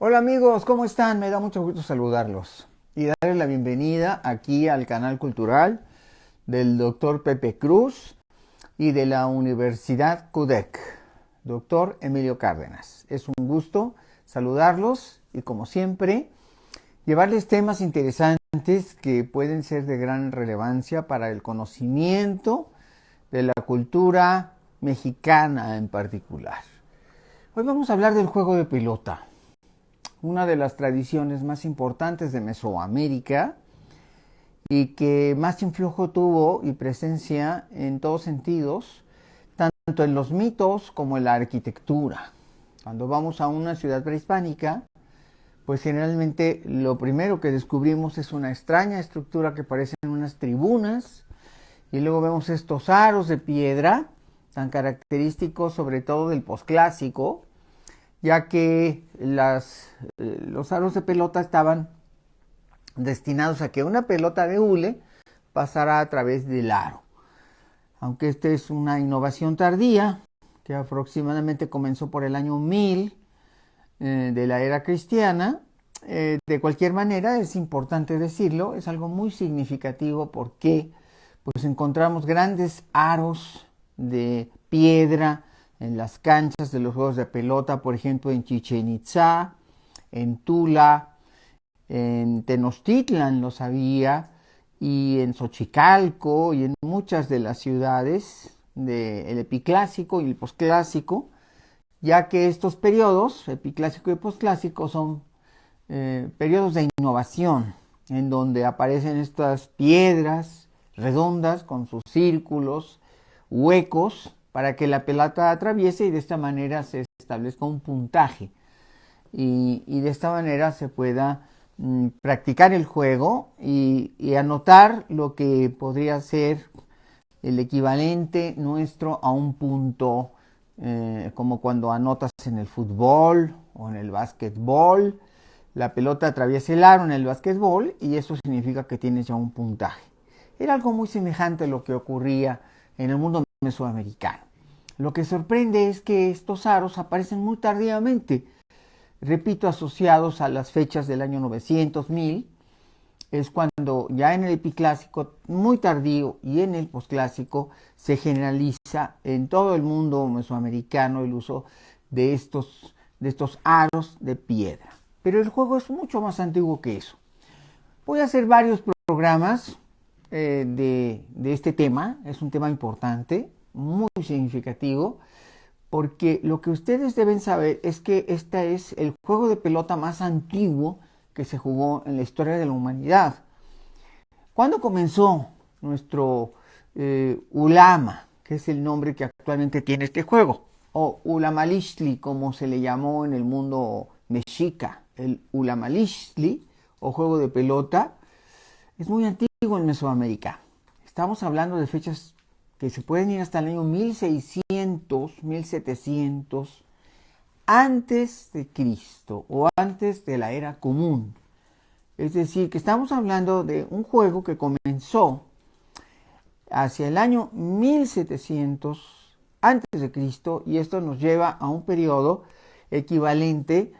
Hola amigos, ¿cómo están? Me da mucho gusto saludarlos y darles la bienvenida aquí al canal cultural del doctor Pepe Cruz y de la Universidad CUDEC, doctor Emilio Cárdenas. Es un gusto saludarlos y como siempre llevarles temas interesantes que pueden ser de gran relevancia para el conocimiento de la cultura mexicana en particular. Hoy vamos a hablar del juego de pelota, una de las tradiciones más importantes de Mesoamérica y que más influjo tuvo y presencia en todos sentidos, tanto en los mitos como en la arquitectura. Cuando vamos a una ciudad prehispánica, pues generalmente lo primero que descubrimos es una extraña estructura que parecen unas tribunas y luego vemos estos aros de piedra tan característicos sobre todo del posclásico, ya que los aros de pelota estaban destinados a que una pelota de hule pasara a través del aro. Aunque esta es una innovación tardía, que aproximadamente comenzó por el año 1000 de la era cristiana, de cualquier manera es importante decirlo, es algo muy significativo porque pues encontramos grandes aros de piedra en las canchas de los juegos de pelota, por ejemplo en Chichén Itzá, en Tula, en Tenochtitlan los había, y en Xochicalco y en muchas de las ciudades del epiclásico y el posclásico, ya que estos periodos, epiclásico y posclásico, son periodos de innovación, en donde aparecen estas piedras redondas con sus círculos, huecos, para que la pelota atraviese y de esta manera se establezca un puntaje. Y de esta manera se pueda practicar el juego y anotar lo que podría ser el equivalente nuestro a un punto, como cuando anotas en el fútbol o en el básquetbol. La pelota atraviesa el aro en el básquetbol y eso significa que tienes ya un puntaje. Era algo muy semejante a lo que ocurría en el mundo mesoamericano. Lo que sorprende es que estos aros aparecen muy tardíamente, repito, asociados a las fechas del año 900, 1000, es cuando ya en el epiclásico, muy tardío, y en el posclásico se generaliza en todo el mundo mesoamericano el uso de estos aros de piedra. Pero el juego es mucho más antiguo que eso. Voy a hacer varios programas de este tema, es un tema importante, muy significativo, porque lo que ustedes deben saber es que este es el juego de pelota más antiguo que se jugó en la historia de la humanidad. ¿Cuándo comenzó nuestro Ulama, que es el nombre que actualmente tiene este juego? O Ulamalishli, como se le llamó en el mundo mexica. El Ulamalishli, o juego de pelota, es muy antiguo en Mesoamérica. Estamos hablando de fechas que se pueden ir hasta el año 1600, 1700, antes de Cristo o antes de la era común. Es decir, que estamos hablando de un juego que comenzó hacia el año 1700 antes de Cristo y esto nos lleva a un periodo equivalente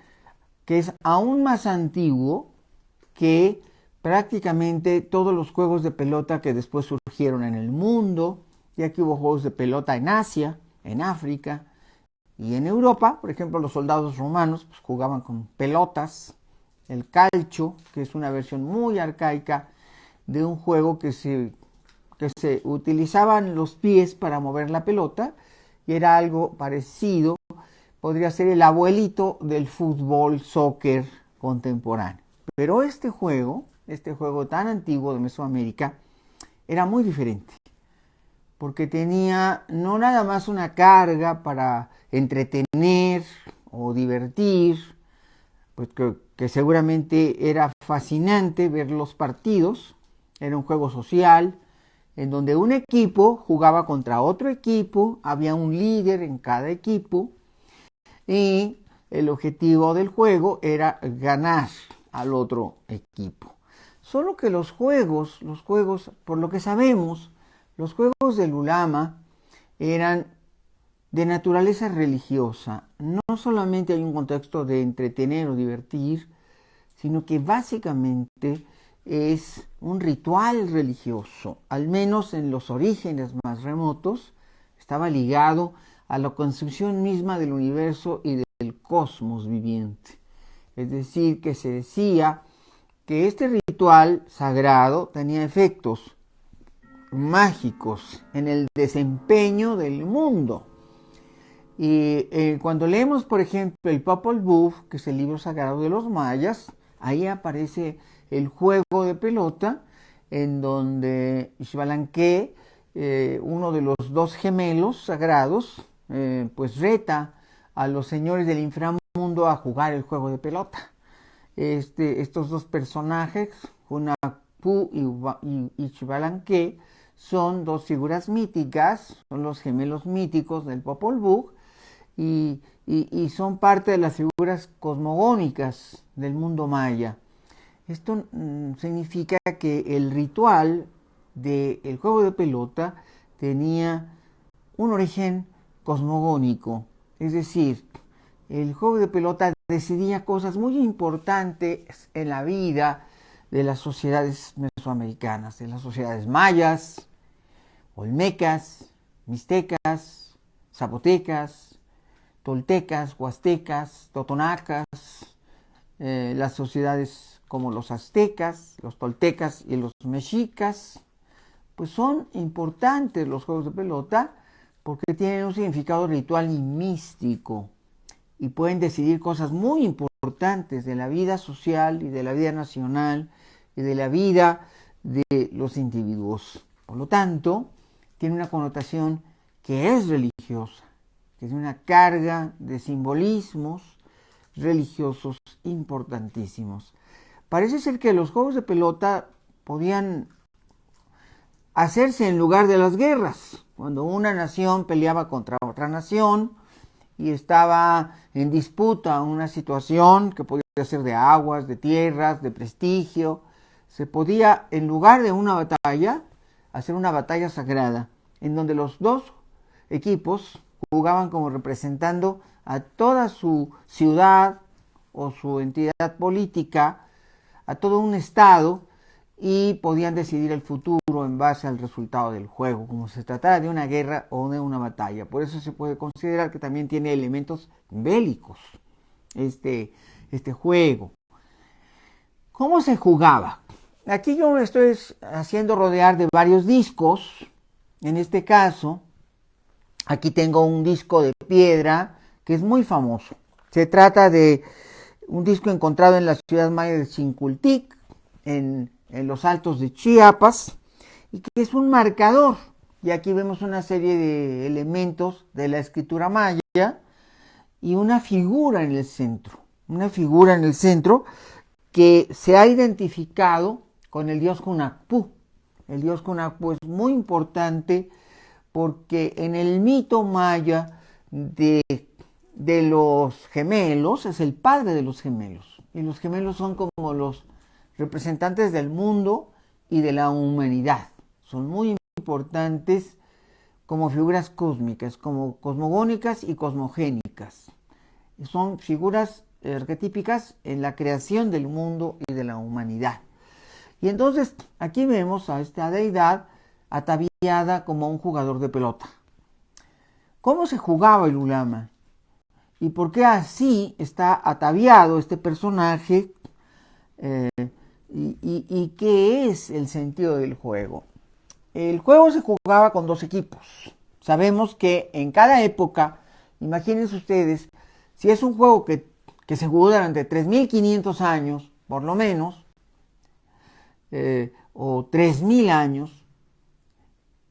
que es aún más antiguo que prácticamente todos los juegos de pelota que después surgieron en el mundo, ya que hubo juegos de pelota en Asia, en África y en Europa. Por ejemplo, los soldados romanos pues, jugaban con pelotas, el calcio, que es una versión muy arcaica de un juego que se utilizaban los pies para mover la pelota y era algo parecido, podría ser el abuelito del fútbol, soccer contemporáneo. Pero este juego tan antiguo de Mesoamérica, era muy diferente, porque tenía no nada más una carga para entretener o divertir, pues que seguramente era fascinante ver los partidos, era un juego social, en donde un equipo jugaba contra otro equipo, había un líder en cada equipo, y el objetivo del juego era ganar al otro equipo. Solo que los juegos, por lo que sabemos, los juegos del Ulama eran de naturaleza religiosa. No solamente hay un contexto de entretener o divertir, sino que básicamente es un ritual religioso, al menos en los orígenes más remotos, estaba ligado a la construcción misma del universo y del cosmos viviente. Es decir, que se decía que este ritual sagrado tenía efectos mágicos en el desempeño del mundo. Y cuando leemos, por ejemplo, el Popol Vuh, que es el libro sagrado de los mayas, ahí aparece el juego de pelota, en donde Xbalanque, uno de los dos gemelos sagrados, pues reta a los señores del inframundo a jugar el juego de pelota. Estos dos personajes, Hunahpu y Xbalanque, son dos figuras míticas, son los gemelos míticos del Popol Vuh, y son parte de las figuras cosmogónicas del mundo maya. Esto significa que el ritual del juego de pelota tenía un origen cosmogónico, es decir, el juego de pelota decidía cosas muy importantes en la vida de las sociedades mesoamericanas, de las sociedades mayas, olmecas, mixtecas, zapotecas, toltecas, huastecas, totonacas, las sociedades como los aztecas, los toltecas y los mexicas, pues son importantes los juegos de pelota porque tienen un significado ritual y místico y pueden decidir cosas muy importantes de la vida social y de la vida nacional y de la vida de los individuos. Por lo tanto, tiene una connotación que es religiosa, que tiene una carga de simbolismos religiosos importantísimos. Parece ser que los juegos de pelota podían hacerse en lugar de las guerras, cuando una nación peleaba contra otra nación y estaba en disputa una situación que podía ser de aguas, de tierras, de prestigio. Se podía, en lugar de una batalla, hacer una batalla sagrada, en donde los dos equipos jugaban como representando a toda su ciudad o su entidad política, a todo un estado, y podían decidir el futuro en base al resultado del juego, como se tratara de una guerra o de una batalla. Por eso se puede considerar que también tiene elementos bélicos este juego. ¿Cómo se jugaba? Aquí yo me estoy haciendo rodear de varios discos. En este caso, aquí tengo un disco de piedra que es muy famoso. Se trata de un disco encontrado en la ciudad maya de Chincultic, en los altos de Chiapas, y que es un marcador. Y aquí vemos una serie de elementos de la escritura maya y una figura en el centro. Una figura en el centro que se ha identificado con el dios Hunahpu. El dios Hunahpu es muy importante porque en el mito maya de los gemelos es el padre de los gemelos. Y los gemelos son como los representantes del mundo y de la humanidad. Son muy importantes como figuras cósmicas, como cosmogónicas y cosmogénicas. Son figuras arquetípicas en la creación del mundo y de la humanidad. Y entonces aquí vemos a esta deidad ataviada como un jugador de pelota. ¿Cómo se jugaba el ulama? ¿Y por qué así está ataviado este personaje? ¿Y qué es el sentido del juego? El juego se jugaba con dos equipos. Sabemos que en cada época, imagínense ustedes, si es un juego que se jugó durante 3.500 años, por lo menos, o 3.000 años,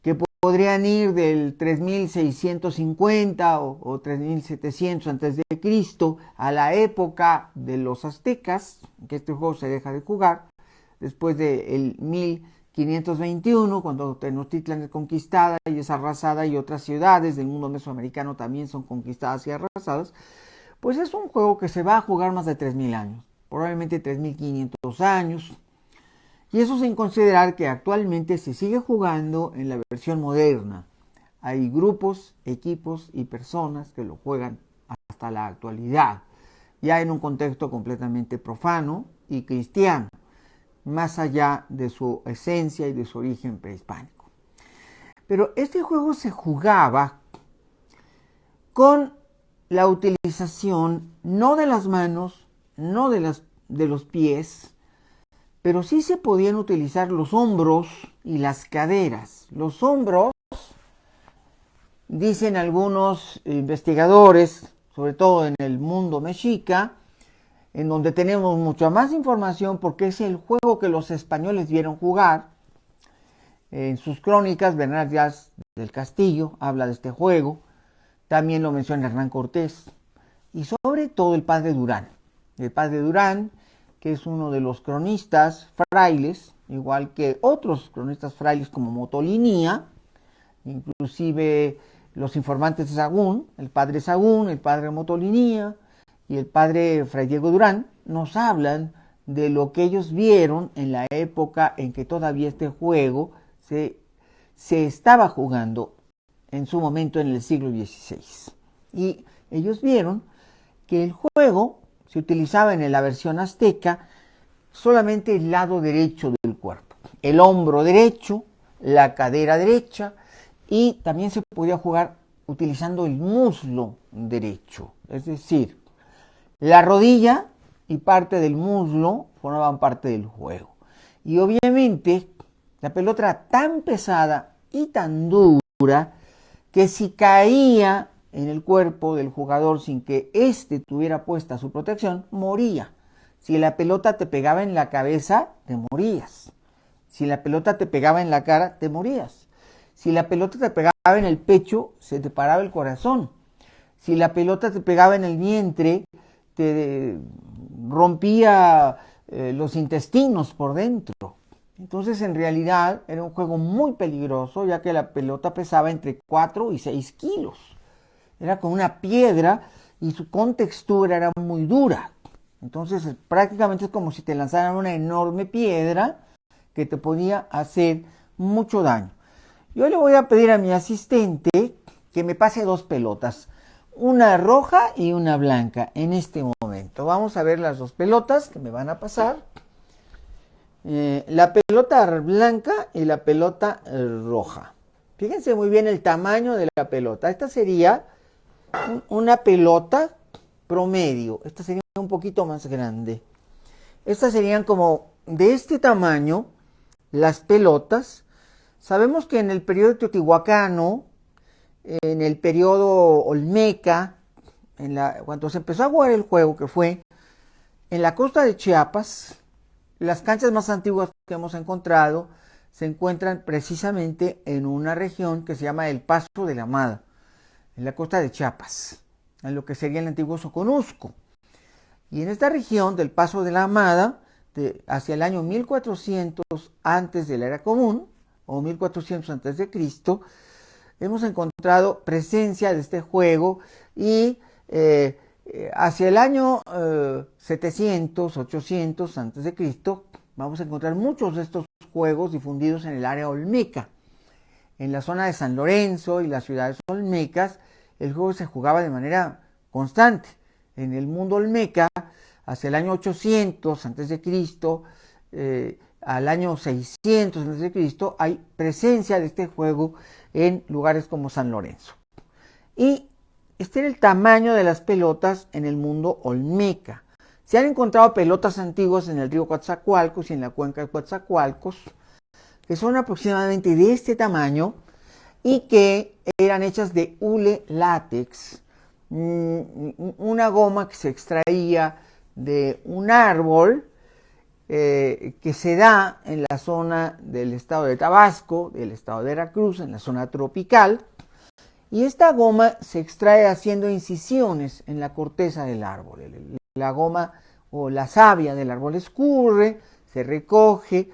que podrían ir del 3.650 o 3.700 antes de Cristo a la época de los aztecas, que este juego se deja de jugar, después del 1521, cuando Tenochtitlan es conquistada y es arrasada y otras ciudades del mundo mesoamericano también son conquistadas y arrasadas, pues es un juego que se va a jugar más de 3.000 años, probablemente 3.500 años. Y eso sin considerar que actualmente se sigue jugando en la versión moderna. hay grupos, equipos y personas que lo juegan hasta la actualidad, ya en un contexto completamente profano y cristiano, más allá de su esencia y de su origen prehispánico. Pero este juego se jugaba con la utilización no de las manos, no de los pies, pero sí se podían utilizar los hombros y las caderas. Los hombros, dicen algunos investigadores, sobre todo en el mundo mexica, en donde tenemos mucha más información porque es el juego que los españoles vieron jugar. En sus crónicas, Bernal Díaz del Castillo habla de este juego, también lo menciona Hernán Cortés, y sobre todo el padre Durán. El padre Durán, que es uno de los cronistas frailes, igual que otros cronistas frailes como Motolinía, inclusive los informantes de Sagún, el padre Motolinía y el padre Fray Diego Durán, nos hablan de lo que ellos vieron en la época en que todavía este juego se estaba jugando en su momento en el siglo XVI. Y ellos vieron que el juego se utilizaba en la versión azteca solamente el lado derecho del cuerpo, el hombro derecho, la cadera derecha, y también se podía jugar utilizando el muslo derecho, es decir, la rodilla y parte del muslo formaban parte del juego. Y obviamente la pelota era tan pesada y tan dura que si caía en el cuerpo del jugador sin que éste tuviera puesta su protección, moría. Si la pelota te pegaba en la cabeza, te morías. Si la pelota te pegaba en la cara, te morías. Si la pelota te pegaba en el pecho, se te paraba el corazón. Si la pelota te pegaba en el vientre, te rompía los intestinos por dentro. Entonces, en realidad, era un juego muy peligroso, ya que la pelota pesaba entre 4 y 6 kilos. Era con una piedra y su contextura era muy dura. Entonces, prácticamente es como si te lanzaran una enorme piedra que te podía hacer mucho daño. Yo le voy a pedir a mi asistente que me pase 2 pelotas, una roja y una blanca en este momento. Vamos a ver las 2 pelotas que me van a pasar. La pelota blanca y la pelota roja. Fíjense muy bien el tamaño de la pelota. Esta sería una pelota promedio. Esta sería un poquito más grande. Estas serían como de este tamaño las pelotas. Sabemos que en el periodo teotihuacano, en el periodo olmeca, cuando se empezó a jugar el juego, que fue en la costa de Chiapas, las canchas más antiguas que hemos encontrado se encuentran precisamente en una región que se llama el Paso de la Amada, en la costa de Chiapas, en lo que sería el antiguo Soconusco. Y en esta región del Paso de la Amada, hacia el año 1400 antes de la era común, o 1400 antes de Cristo, hemos encontrado presencia de este juego y hacia el año 700, 800 antes de Cristo, vamos a encontrar muchos de estos juegos difundidos en el área olmeca. En la zona de San Lorenzo y las ciudades olmecas, el juego se jugaba de manera constante. En el mundo olmeca, hacia el año 800 antes de Cristo, al año 600 antes de Cristo, hay presencia de este juego en lugares como San Lorenzo. Y este era el tamaño de las pelotas en el mundo olmeca. Se han encontrado pelotas antiguas en el río Coatzacoalcos y en la cuenca de Coatzacoalcos, que son aproximadamente de este tamaño y que eran hechas de hule látex, una goma que se extraía de un árbol que se da en la zona del estado de Tabasco, del estado de Veracruz, en la zona tropical. Y esta goma se extrae haciendo incisiones en la corteza del árbol. La goma o la savia del árbol escurre, se recoge,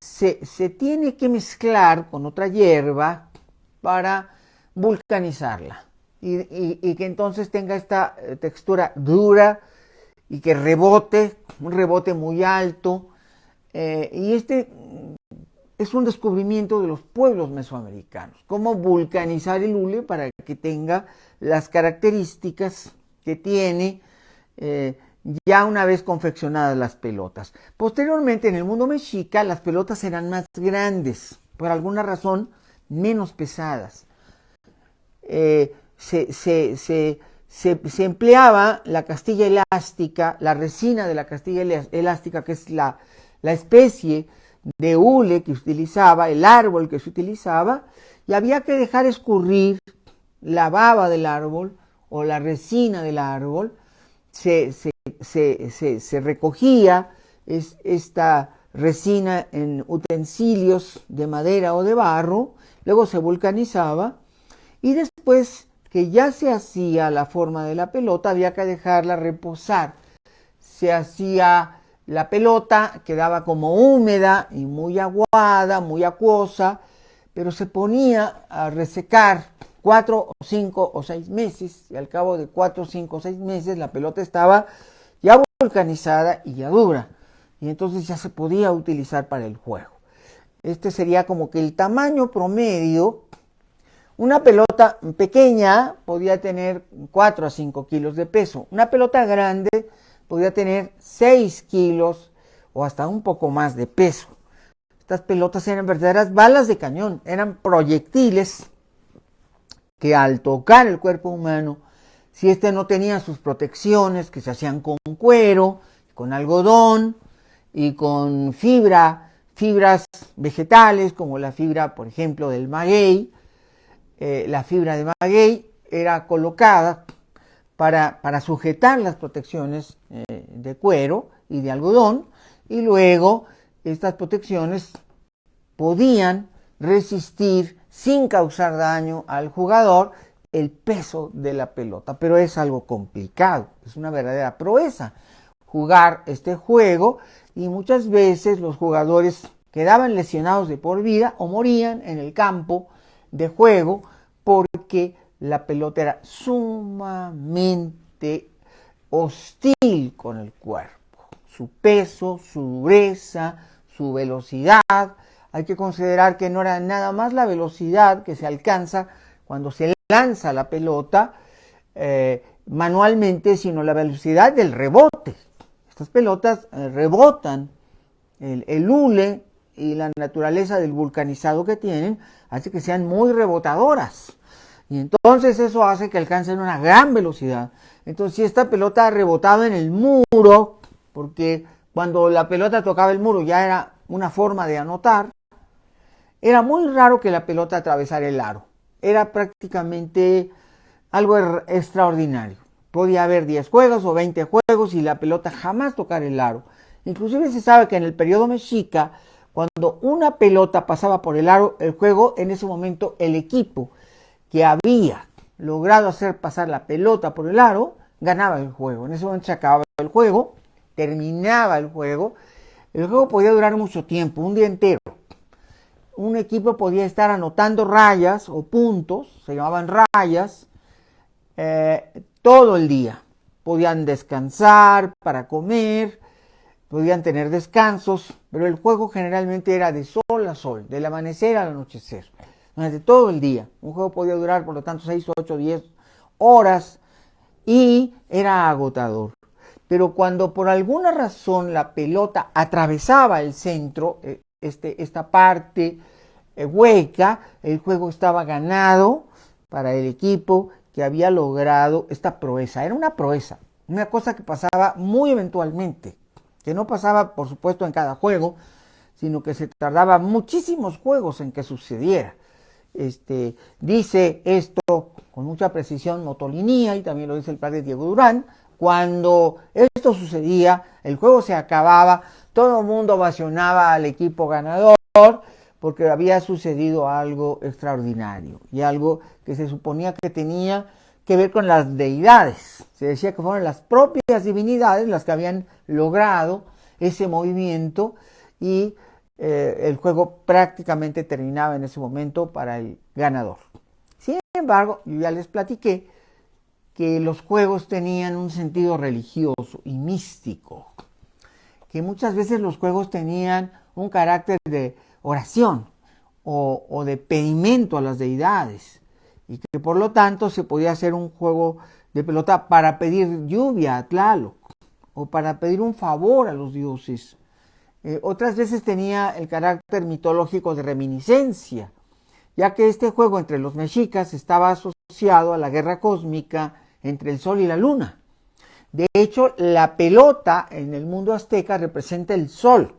se tiene que mezclar con otra hierba para vulcanizarla y que entonces tenga esta textura dura y que rebote, un rebote muy alto. Y es un descubrimiento de los pueblos mesoamericanos. Cómo vulcanizar el hule para que tenga las características que tiene ya una vez confeccionadas las pelotas. Posteriormente, en el mundo mexica, las pelotas eran más grandes, por alguna razón menos pesadas. Se empleaba la castilla elástica, la resina de la castilla elástica, que es la especie de hule que se utilizaba, el árbol que se utilizaba, y había que dejar escurrir la baba del árbol o la resina del árbol. Se recogía esta resina en utensilios de madera o de barro, luego se vulcanizaba y después que ya se hacía la forma de la pelota había que dejarla reposar. Se hacía la pelota, quedaba como húmeda y muy aguada, muy acuosa, pero se ponía a resecar 4, 5 o 6 meses y al cabo de 4, 5 o 6 meses la pelota estaba ya vulcanizada y ya dura y entonces ya se podía utilizar para el juego. Este sería como que el tamaño promedio. Una pelota pequeña podía tener 4 a 5 kilos de peso. Una pelota grande podía tener 6 kilos o hasta un poco más de peso. Estas pelotas eran verdaderas balas de cañón, eran proyectiles que al tocar el cuerpo humano, si éste no tenía sus protecciones, que se hacían con cuero, con algodón y con fibras vegetales, como la fibra, por ejemplo, del maguey, la fibra de maguey era colocada para sujetar las protecciones de cuero y de algodón, y luego estas protecciones podían resistir sin causar daño al jugador el peso de la pelota, pero es algo complicado, es una verdadera proeza jugar este juego y muchas veces los jugadores quedaban lesionados de por vida o morían en el campo de juego porque la pelota era sumamente hostil con el cuerpo, su peso, su dureza, su velocidad. Hay que considerar que no era nada más la velocidad que se alcanza cuando se lanza la pelota manualmente, sino la velocidad del rebote. Estas pelotas rebotan el hule y la naturaleza del vulcanizado que tienen hace que sean muy rebotadoras. Y entonces eso hace que alcancen una gran velocidad. Entonces si esta pelota ha rebotado en el muro, porque cuando la pelota tocaba el muro ya era una forma de anotar, era muy raro que la pelota atravesara el aro. Era prácticamente algo extraordinario. Podía haber 10 juegos o 20 juegos y la pelota jamás tocara el aro. Inclusive se sabe que en el periodo mexica, cuando una pelota pasaba por el aro, el juego, en ese momento el equipo que había logrado hacer pasar la pelota por el aro, ganaba el juego. En ese momento se acababa el juego, terminaba el juego. El juego podía durar mucho tiempo, un día entero. Un equipo podía estar anotando rayas o puntos, se llamaban rayas, todo el día. Podían descansar para comer, podían tener descansos, pero el juego generalmente era de sol a sol, del amanecer al anochecer, durante todo el día. Un juego podía durar, por lo tanto, 6, 8, 10 horas y era agotador. Pero cuando por alguna razón la pelota atravesaba el centro, esta parte hueca, el juego estaba ganado para el equipo que había logrado esta proeza. Era una proeza, una cosa que pasaba muy eventualmente, que no pasaba por supuesto en cada juego, sino que se tardaba muchísimos juegos en que sucediera. Dice esto con mucha precisión Motolinía y también lo dice el padre Diego Durán. Cuando esto sucedía, el juego se acababa, todo el mundo ovacionaba al equipo ganador porque había sucedido algo extraordinario y algo que se suponía que tenía que ver con las deidades. Se decía que fueron las propias divinidades las que habían logrado ese movimiento y el juego prácticamente terminaba en ese momento para el ganador. Sin embargo, yo ya les platiqué que los juegos tenían un sentido religioso y místico, que muchas veces los juegos tenían un carácter de oración o de pedimento a las deidades, y que por lo tanto se podía hacer un juego de pelota para pedir lluvia a Tlaloc o para pedir un favor a los dioses. Otras veces tenía el carácter mitológico de reminiscencia, ya que este juego entre los mexicas estaba asociado a la guerra cósmica entre el sol y la luna. De hecho, la pelota en el mundo azteca representa el sol.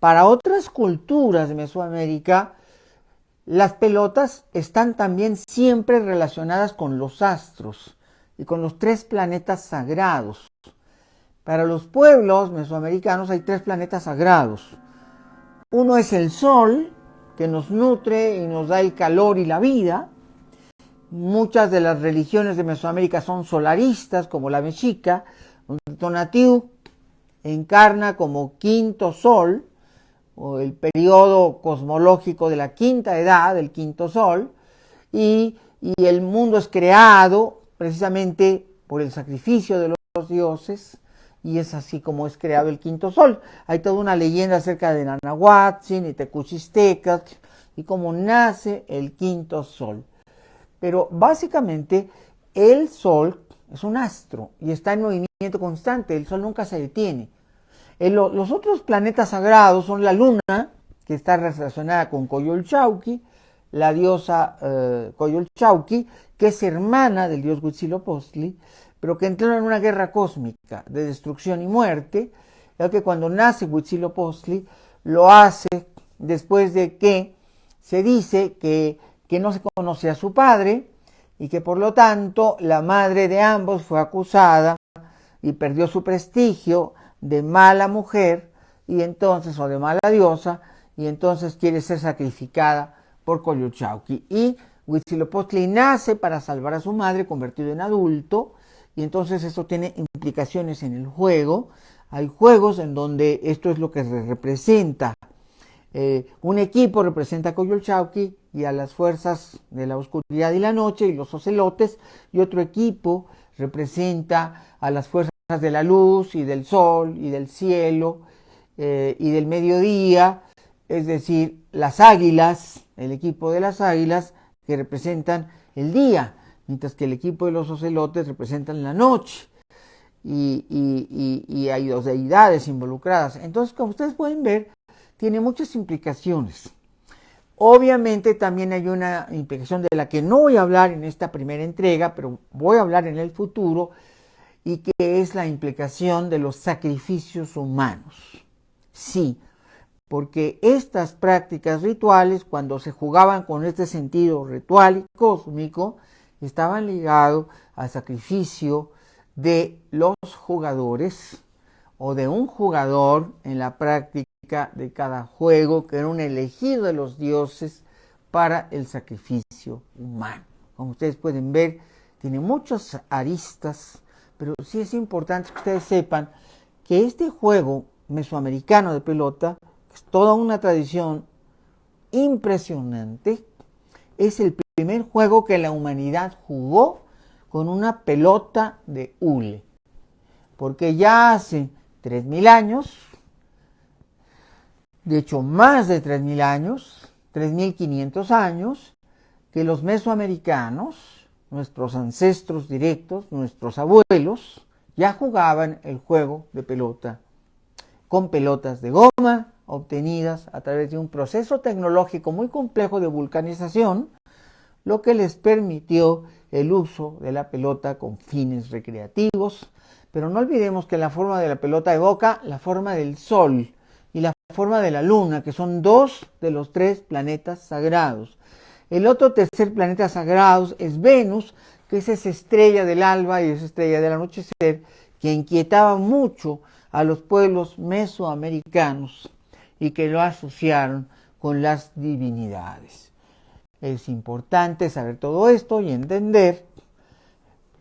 Para otras culturas de Mesoamérica, las pelotas están también siempre relacionadas con los astros y con los 3 planetas sagrados. Para los pueblos mesoamericanos hay 3 planetas sagrados. Uno es el sol, que nos nutre y nos da el calor y la vida. Muchas de las religiones de Mesoamérica son solaristas, como la mexica. Tonatiuh encarna como quinto sol, o el periodo cosmológico de la quinta edad, del quinto sol, y el mundo es creado precisamente por el sacrificio de los dioses, y es así como es creado el quinto sol. Hay toda una leyenda acerca de Nanahuatzin y Tecuchistecatl y cómo nace el quinto sol. Pero básicamente el sol es un astro y está en movimiento constante, el sol nunca se detiene. Los otros planetas sagrados son la luna, que está relacionada con Coyolxauhqui, la diosa Coyolxauhqui, que es hermana del dios Huitzilopochtli, pero que entró en una guerra cósmica de destrucción y muerte, ya que cuando nace Huitzilopochtli lo hace después de que se dice que no se conoce a su padre y que por lo tanto la madre de ambos fue acusada y perdió su prestigio de mala mujer y entonces, o de mala diosa, y entonces quiere ser sacrificada por Coyolxauhqui. Y Huitzilopochtli nace para salvar a su madre, convertido en adulto, y entonces esto tiene implicaciones en el juego. Hay juegos en donde esto es lo que representa. Un equipo representa a Coyolxauhqui y a las fuerzas de la oscuridad y la noche y los ocelotes, y otro equipo representa a las fuerzas de la luz y del sol y del cielo y del mediodía, es decir, las águilas, el equipo de las águilas que representan el día, mientras que el equipo de los ocelotes representan la noche, y hay 2 deidades involucradas. Entonces, como ustedes pueden ver, tiene muchas implicaciones. Obviamente también hay una implicación de la que no voy a hablar en esta primera entrega, pero voy a hablar en el futuro, y que es la implicación de los sacrificios humanos. Sí, porque estas prácticas rituales, cuando se jugaban con este sentido ritual y cósmico, estaban ligados al sacrificio de los jugadores o de un jugador en la práctica de cada juego, que era un elegido de los dioses para el sacrificio humano. Como ustedes pueden ver, tiene muchas aristas, pero sí es importante que ustedes sepan que este juego mesoamericano de pelota es toda una tradición impresionante. Es el primer juego que la humanidad jugó con una pelota de hule, porque ya hace 3.000 años, de hecho más de 3.000 años, 3.500 años, que los mesoamericanos, nuestros ancestros directos, nuestros abuelos, ya jugaban el juego de pelota con pelotas de goma obtenidas a través de un proceso tecnológico muy complejo de vulcanización, lo que les permitió el uso de la pelota con fines recreativos. Pero no olvidemos que la forma de la pelota evoca la forma del sol y la forma de la luna, que son 2 de los 3 planetas sagrados. El otro tercer planeta sagrado es Venus, que es esa estrella del alba y esa estrella del anochecer que inquietaba mucho a los pueblos mesoamericanos y que lo asociaron con las divinidades. Es importante saber todo esto y entender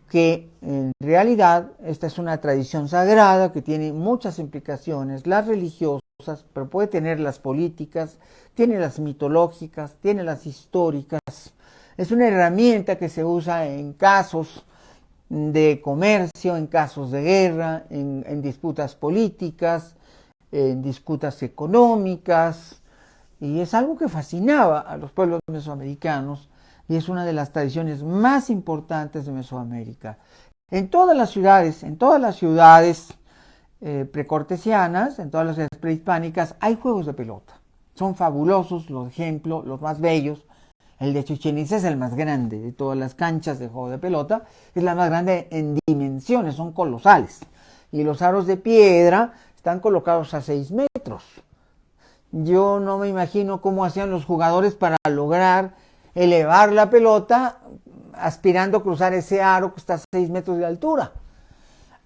que en realidad esta es una tradición sagrada que tiene muchas implicaciones, las religiosas, pero puede tener las políticas, tiene las mitológicas, tiene las históricas. Es una herramienta que se usa en casos de comercio, en casos de guerra, en disputas políticas, en disputas económicas, y es algo que fascinaba a los pueblos mesoamericanos y es una de las tradiciones más importantes de Mesoamérica. En todas las ciudades precortesianas, en todas las ciudades prehispánicas, hay juegos de pelota. Son fabulosos los ejemplos, los más bellos. El de Chichén Itzá es el más grande de todas las canchas de juego de pelota. Es la más grande en dimensiones, son colosales. Y los aros de piedra están colocados a 6 metros. Yo no me imagino cómo hacían los jugadores para lograr elevar la pelota aspirando a cruzar ese aro que está a 6 metros de altura.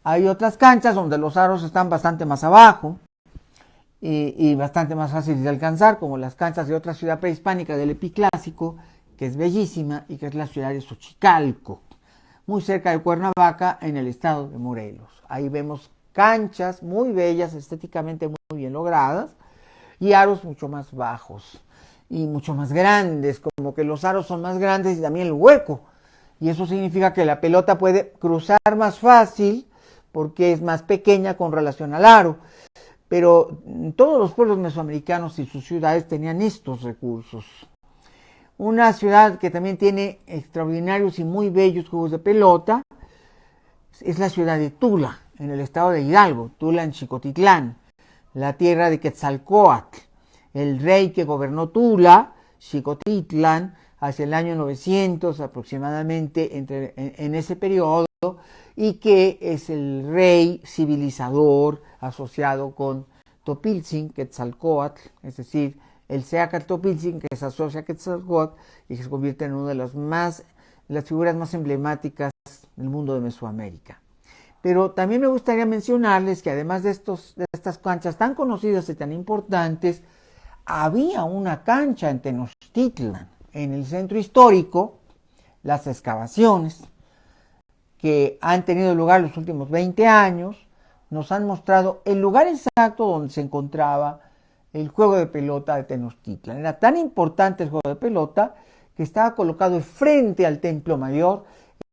Hay otras canchas donde los aros están bastante más abajo y bastante más fáciles de alcanzar, como las canchas de otra ciudad prehispánica del Epiclásico, que es bellísima y que es la ciudad de Xochicalco, muy cerca de Cuernavaca, en el estado de Morelos. Ahí vemos canchas muy bellas, estéticamente muy bien logradas, y aros mucho más bajos y mucho más grandes, como que los aros son más grandes y también el hueco. Y eso significa que la pelota puede cruzar más fácil porque es más pequeña con relación al aro. Pero todos los pueblos mesoamericanos y sus ciudades tenían estos recursos. Una ciudad que también tiene extraordinarios y muy bellos juegos de pelota es la ciudad de Tula, en el estado de Hidalgo, Tula en Xicotitlán, la tierra de Quetzalcóatl, el rey que gobernó Tula, Xicotitlán, hacia el año 900 aproximadamente, en ese periodo, y que es el rey civilizador asociado con Topiltzin, Quetzalcóatl, es decir, el Seacat Topiltzin, que se asocia a Quetzalcóatl y que se convierte en una de las figuras más emblemáticas del mundo de Mesoamérica. Pero también me gustaría mencionarles que además de estas canchas tan conocidas y tan importantes, había una cancha en Tenochtitlan, en el centro histórico. Las excavaciones que han tenido lugar los últimos 20 años nos han mostrado el lugar exacto donde se encontraba el juego de pelota de Tenochtitlan. Era tan importante el juego de pelota que estaba colocado frente al Templo Mayor,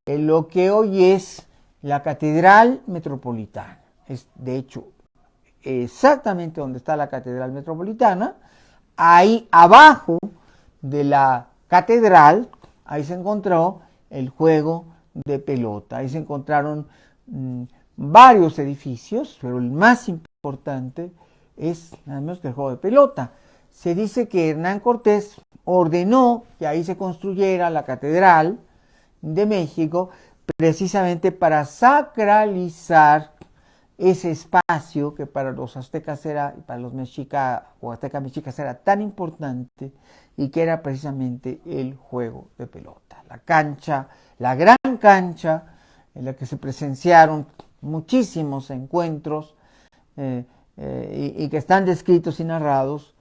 en lo que hoy es la Catedral Metropolitana. Es, de hecho, exactamente donde está la Catedral Metropolitana. Ahí abajo de la catedral, ahí se encontró el juego de pelota. Ahí se encontraron varios edificios, pero el más importante es nada menos que el juego de pelota. Se dice que Hernán Cortés ordenó que ahí se construyera la Catedral de México precisamente para sacralizar ese espacio que para los aztecas era, y para los mexicas o aztecas mexicas era tan importante, y que era precisamente el juego de pelota. La cancha, la gran cancha en la que se presenciaron muchísimos encuentros y que están descritos y narrados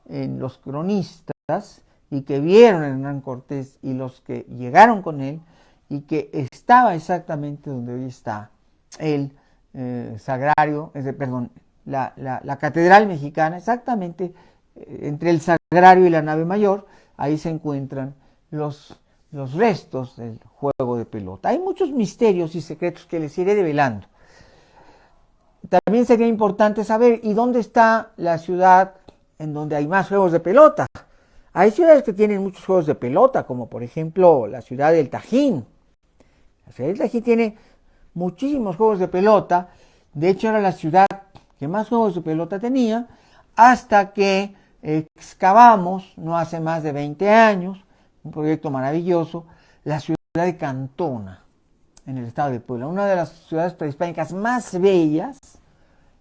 en los cronistas y que vieron a Hernán Cortés y los que llegaron con él, y que estaba exactamente donde hoy está el sagrario, la catedral mexicana, exactamente entre el sagrario y la nave mayor. Ahí se encuentran los restos del juego de pelota. Hay muchos misterios y secretos que les iré develando. También sería importante saber, ¿y dónde está la ciudad en donde hay más juegos de pelota? Hay ciudades que tienen muchos juegos de pelota, como por ejemplo la ciudad del Tajín. La ciudad del Tajín tiene muchísimos juegos de pelota. De hecho, era la ciudad que más juegos de pelota tenía, hasta que excavamos, no hace más de 20 años, un proyecto maravilloso, la ciudad de Cantona, en el estado de Puebla, una de las ciudades prehispánicas más bellas,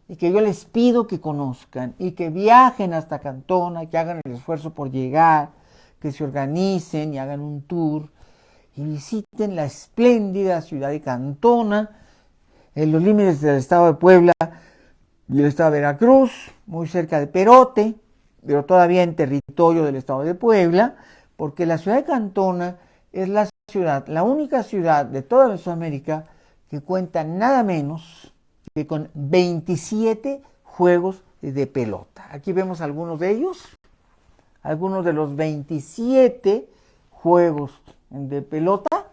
y que yo les pido que conozcan y que viajen hasta Cantona, que hagan el esfuerzo por llegar, que se organicen y hagan un tour y visiten la espléndida ciudad de Cantona, en los límites del estado de Puebla y el estado de Veracruz, muy cerca de Perote, pero todavía en territorio del estado de Puebla, porque la ciudad de Cantona es la única ciudad de toda Mesoamérica que cuenta nada menos que con 27 juegos de pelota. Aquí vemos algunos de ellos, algunos de los 27 juegos de pelota,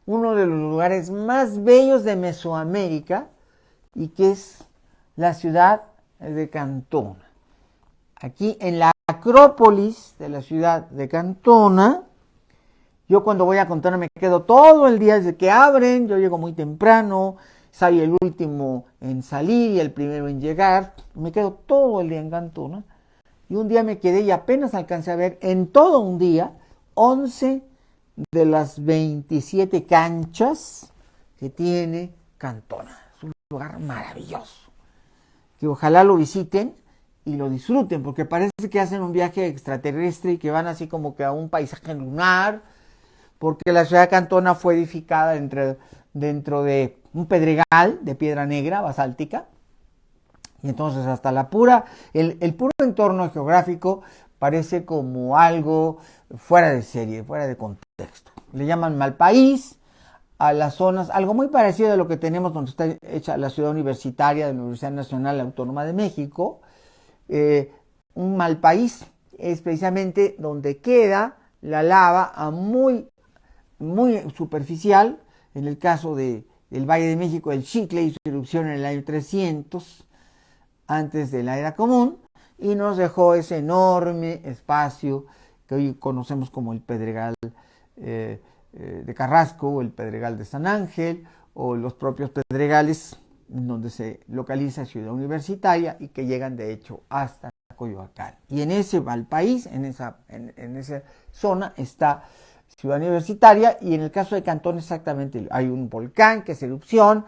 uno de los lugares más bellos de Mesoamérica, y que es la ciudad de Cantona. Aquí en la Acrópolis de la ciudad de Cantona. Yo cuando voy a Cantona me quedo todo el día desde que abren, yo llego muy temprano, soy el último en salir y el primero en llegar, me quedo todo el día en Cantona. Y un día me quedé y apenas alcancé a ver en todo un día 11 de las 27 canchas que tiene Cantona. Es un lugar maravilloso, que ojalá lo visiten y lo disfruten, porque parece que hacen un viaje extraterrestre y que van así como que a un paisaje lunar, porque la ciudad de Cantona fue edificada dentro de un pedregal de piedra negra basáltica, y entonces hasta el puro entorno geográfico parece como algo fuera de serie, fuera de contexto. Le llaman Malpaís a las zonas, algo muy parecido a lo que tenemos donde está hecha la ciudad universitaria de la Universidad Nacional Autónoma de México. Un Malpaís es precisamente donde queda la lava a muy superficial. En el caso del Valle de México, el Xitle hizo erupción en el año 300 antes de la era común y nos dejó ese enorme espacio que hoy conocemos como el Pedregal de Carrasco o el Pedregal de San Ángel o los propios pedregales donde se localiza Ciudad Universitaria y que llegan de hecho hasta Coyoacán. Y en ese Valpaís, en esa zona está Ciudad Universitaria, y en el caso de Cantón exactamente hay un volcán que es erupción,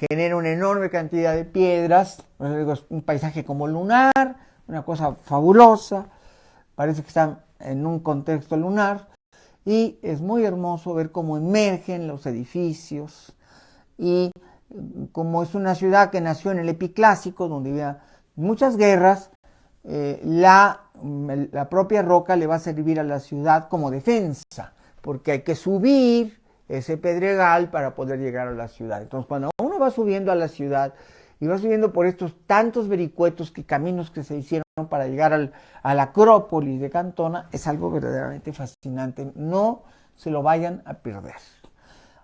genera una enorme cantidad de piedras, es un paisaje como lunar, una cosa fabulosa, parece que están en un contexto lunar, y es muy hermoso ver cómo emergen los edificios, y como es una ciudad que nació en el Epiclásico, donde había muchas guerras, la propia roca le va a servir a la ciudad como defensa, porque hay que subir ese pedregal para poder llegar a la ciudad. Entonces, cuando uno va subiendo a la ciudad y va subiendo por estos tantos vericuetos caminos que se hicieron para llegar a la Acrópolis de Cantona, es algo verdaderamente fascinante. No se lo vayan a perder.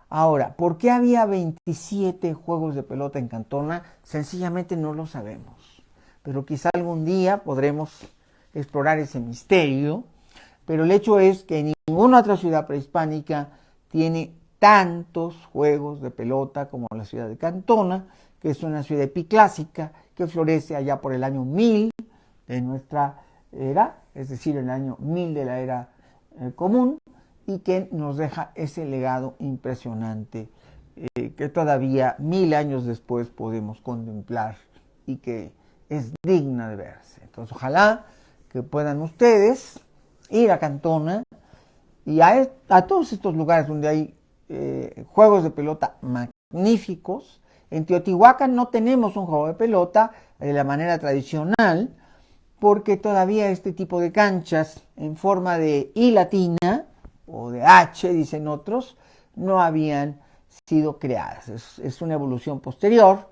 Ahora, ¿por qué había 27 juegos de pelota en Cantona? Sencillamente no lo sabemos. Pero quizá algún día podremos explorar ese misterio. Pero el hecho es que ninguna otra ciudad prehispánica tiene tantos juegos de pelota como la ciudad de Cantona, que es una ciudad epiclásica que florece allá por el año 1000 de nuestra era, es decir, el año 1000 de la era común, y que nos deja ese legado impresionante que todavía 1000 años después podemos contemplar y que es digna de verse. Entonces, ojalá que puedan ustedes ir a Cantona y a todos estos lugares donde hay juegos de pelota magníficos. En Teotihuacán no tenemos un juego de pelota de la manera tradicional, porque todavía este tipo de canchas en forma de I latina o de H, dicen otros, no habían sido creadas. Es una evolución posterior.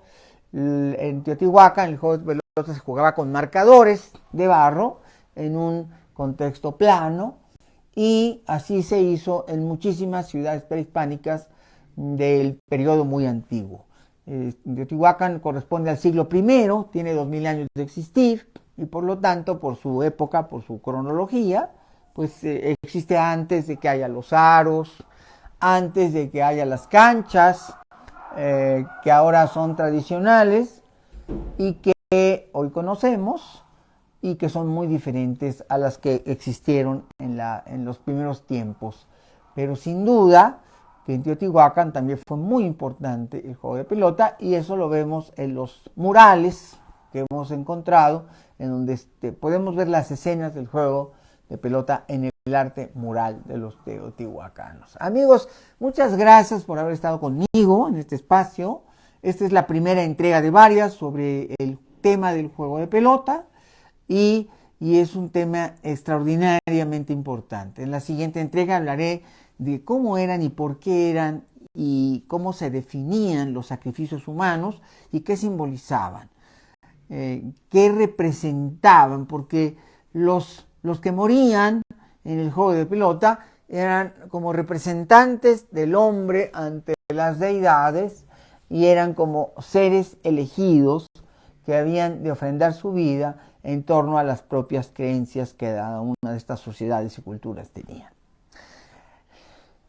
En Teotihuacán el juego de pelota se jugaba con marcadores de barro en un contexto plano, y así se hizo en muchísimas ciudades prehispánicas del periodo muy antiguo. Teotihuacán corresponde al siglo I, tiene 2000 años de existir, y por lo tanto, por su época, por su cronología, pues existe antes de que haya los aros, antes de que haya las canchas, que ahora son tradicionales y que hoy conocemos, y que son muy diferentes a las que existieron en los primeros tiempos. Pero sin duda que en Teotihuacán también fue muy importante el juego de pelota, y eso lo vemos en los murales que hemos encontrado, en donde podemos ver las escenas del juego de pelota en el arte mural de los teotihuacanos. Amigos, muchas gracias por haber estado conmigo en este espacio. Esta es la primera entrega de varias sobre el tema del juego de pelota, y es un tema extraordinariamente importante. En la siguiente entrega hablaré de cómo eran y por qué eran y cómo se definían los sacrificios humanos y qué simbolizaban, qué representaban, porque los que morían en el juego de pelota eran como representantes del hombre ante las deidades, y eran como seres elegidos que habían de ofrendar su vida en torno a las propias creencias que cada una de estas sociedades y culturas tenían.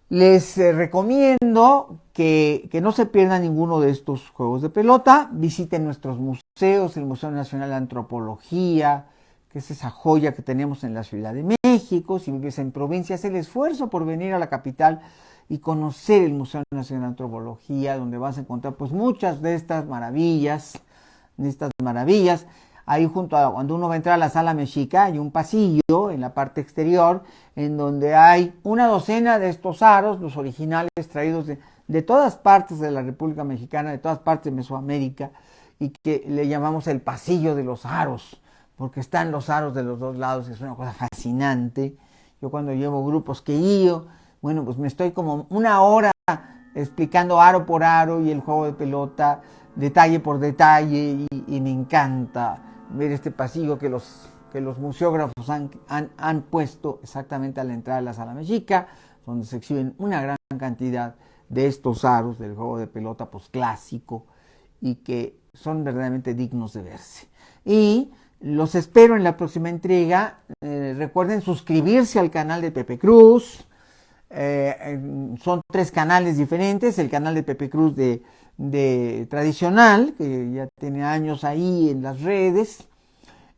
Les recomiendo que no se pierdan ninguno de estos juegos de pelota. Visiten nuestros museos, el Museo Nacional de Antropología, que es esa joya que tenemos en la Ciudad de México. Si vives en provincia, haz el esfuerzo por venir a la capital y conocer el Museo Nacional de Antropología, donde vas a encontrar pues muchas de estas maravillas. Ahí junto a cuando uno va a entrar a la Sala Mexica hay un pasillo en la parte exterior en donde hay una docena de estos aros, los originales traídos de todas partes de la República Mexicana, de todas partes de Mesoamérica, y que le llamamos el pasillo de los aros, porque están los aros de los dos lados, es una cosa fascinante. Yo cuando llevo grupos que guío, bueno, pues me estoy como una hora explicando aro por aro y el juego de pelota, detalle por detalle, y me encanta ver este pasillo que los museógrafos han puesto exactamente a la entrada de la Sala Mexica, donde se exhiben una gran cantidad de estos aros del juego de pelota pues clásico y que son verdaderamente dignos de verse. Y los espero en la próxima entrega. Recuerden suscribirse al canal de Pepe Cruz. Son 3 canales diferentes: el canal de Pepe Cruz de tradicional, que ya tiene años ahí en las redes,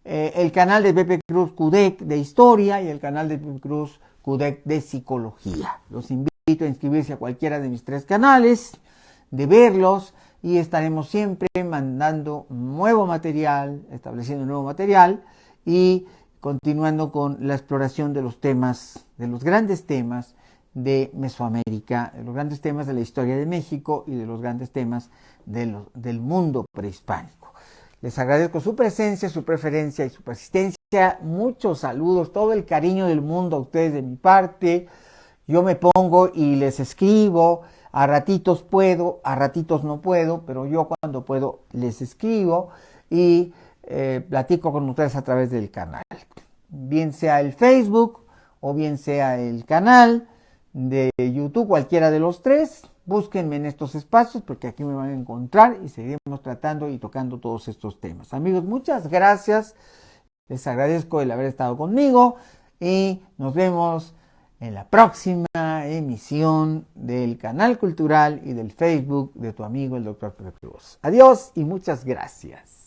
el canal de Pepe Cruz Cudec de historia y el canal de Pepe Cruz Cudec de psicología. Los invito a inscribirse a cualquiera de mis 3 canales, de verlos, y estaremos siempre mandando nuevo material, estableciendo nuevo material y continuando con la exploración de los temas, de los grandes temas de Mesoamérica, de los grandes temas de la historia de México y de los grandes temas del mundo prehispánico. Les agradezco su presencia, su preferencia y su persistencia. Muchos saludos, todo el cariño del mundo a ustedes de mi parte. Yo me pongo y les escribo. A ratitos puedo, a ratitos no puedo, pero yo cuando puedo les escribo y platico con ustedes a través del canal. Bien sea el Facebook o bien sea el canal de YouTube, cualquiera de los 3, búsquenme en estos espacios porque aquí me van a encontrar y seguiremos tratando y tocando todos estos temas. Amigos, muchas gracias, les agradezco el haber estado conmigo y nos vemos en la próxima emisión del canal cultural y del Facebook de tu amigo el Dr. Pepe Cruz. Adiós y muchas gracias.